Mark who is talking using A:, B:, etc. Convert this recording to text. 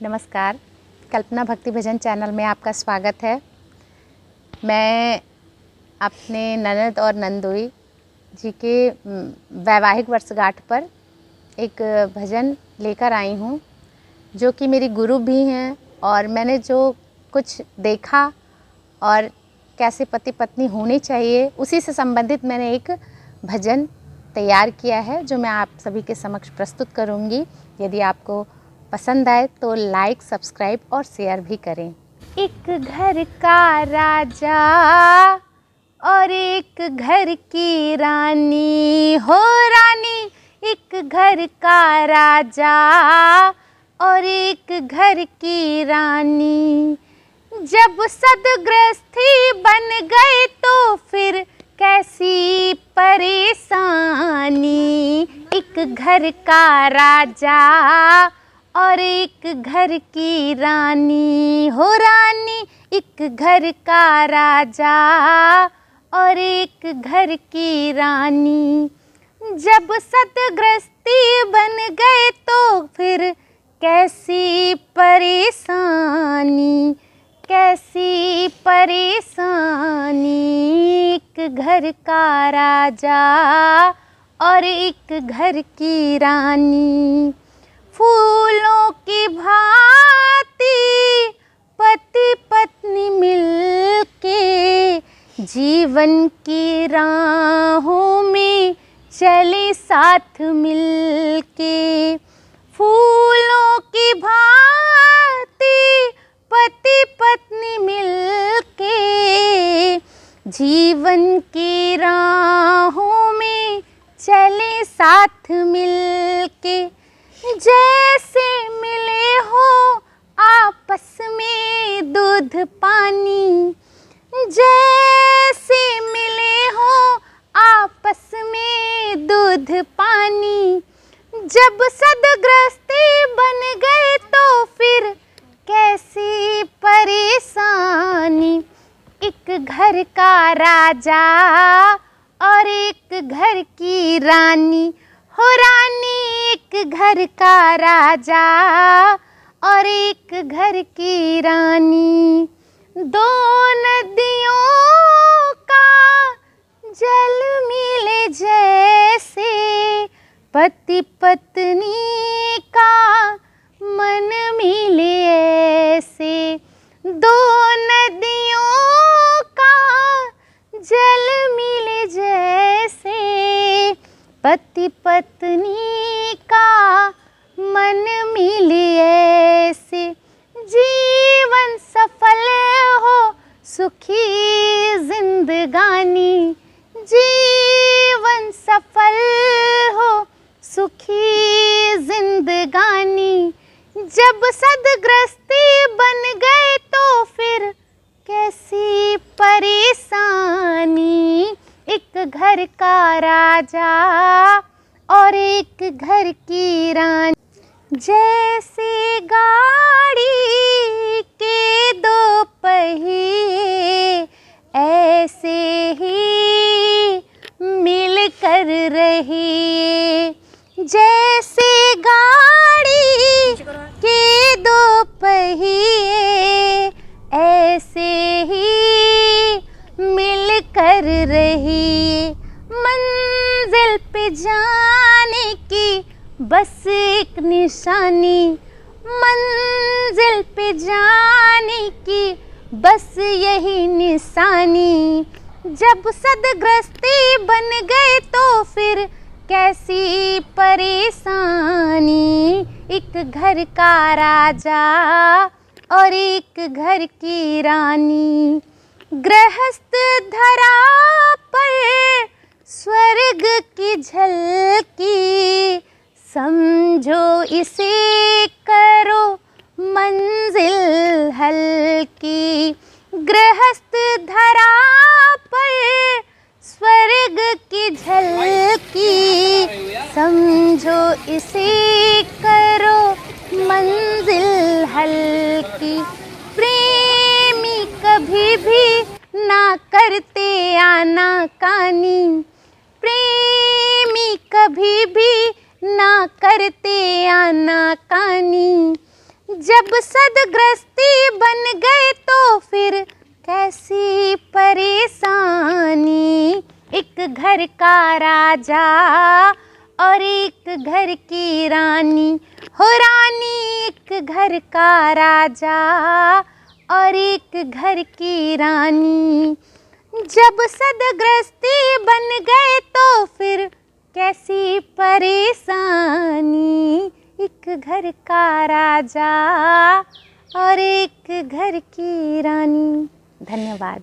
A: नमस्कार, कल्पना भक्ति भजन चैनल में आपका स्वागत है। मैं अपने ननद और नंदोई जी के वैवाहिक वर्षगांठ पर एक भजन लेकर आई हूँ, जो कि मेरी गुरु भी हैं। और मैंने जो कुछ देखा और कैसे पति पत्नी होनी चाहिए, उसी से संबंधित मैंने एक भजन तैयार किया है, जो मैं आप सभी के समक्ष प्रस्तुत करूँगी। यदि आपको पसंद आए तो लाइक, सब्सक्राइब और शेयर भी करें। एक घर का राजा और एक घर की रानी हो रानी, एक घर का राजा और एक घर की रानी। जब सदगृहस्थी बन गए तो फिर कैसी परेशानी। एक घर का राजा और एक घर की रानी हो रानी, एक घर का राजा और एक घर की रानी। जब सदगृहस्थी बन गए तो फिर कैसी परेशानी, कैसी परेशानी। एक घर का राजा और एक घर की रानी। फूलों की भांति पति पत्नी मिलके जीवन की राहों में चले साथ मिलके। फूलों की भांति पति पत्नी मिलके जीवन की राहों में चले साथ मिलके। जैसे मिले हो आपस में दूध पानी, जैसे मिले हो आपस में दूध पानी। जब सदगृहस्थी बन गए तो फिर कैसी परेशानी। एक घर का राजा और एक घर की रानी हो रानी, एक घर का राजा और एक घर की रानी। दो नदियों का जल मिले जैसे, पति पत्नी का मन मिले ऐसे। दो नदियों का जल मिले जैसे, पति पत्नी का मन मिले ऐसे। जीवन सफल हो सुखी जिंदगानी, जीवन सफल हो सुखी जिंदगानी। जब सदगृहस्थी बन गए तो फिर कैसी परेशानी। एक घर का राजा और एक घर की रानी। जैसे गाड़ी के दो पहिए ऐसे ही मिल कर रहिए। जैसे गाड़ी के दो पहिए ऐसे ही मिल कर रहिए। मंजिल पे जाने की बस एक निशानी, मंजिल पे जाने की बस यही निशानी। जब सदगृहस्थी बन गए तो फिर कैसी परेशानी। एक घर का राजा और एक घर की रानी। गृहस्थ धरा पर स्वर्ग की झलकी, समझो इसे करो मंजिल हल्की। गृहस्थ धरा पर स्वर्ग की झलकी, समझो इसे करो मंजिल हल्की। प्रेमी कभी भी ना करते आनाकानी, प्रेमी कभी भी ना करते आनाकानी। जब सदगृहस्थी बन गए तो फिर कैसी परेशानी। एक घर का राजा और एक घर की रानी, हो रानी एक घर का राजा और एक घर की रानी। जब सदगृहस्थी बन गए तो फिर कैसी परेशानी। एक घर का राजा और एक घर की रानी। धन्यवाद।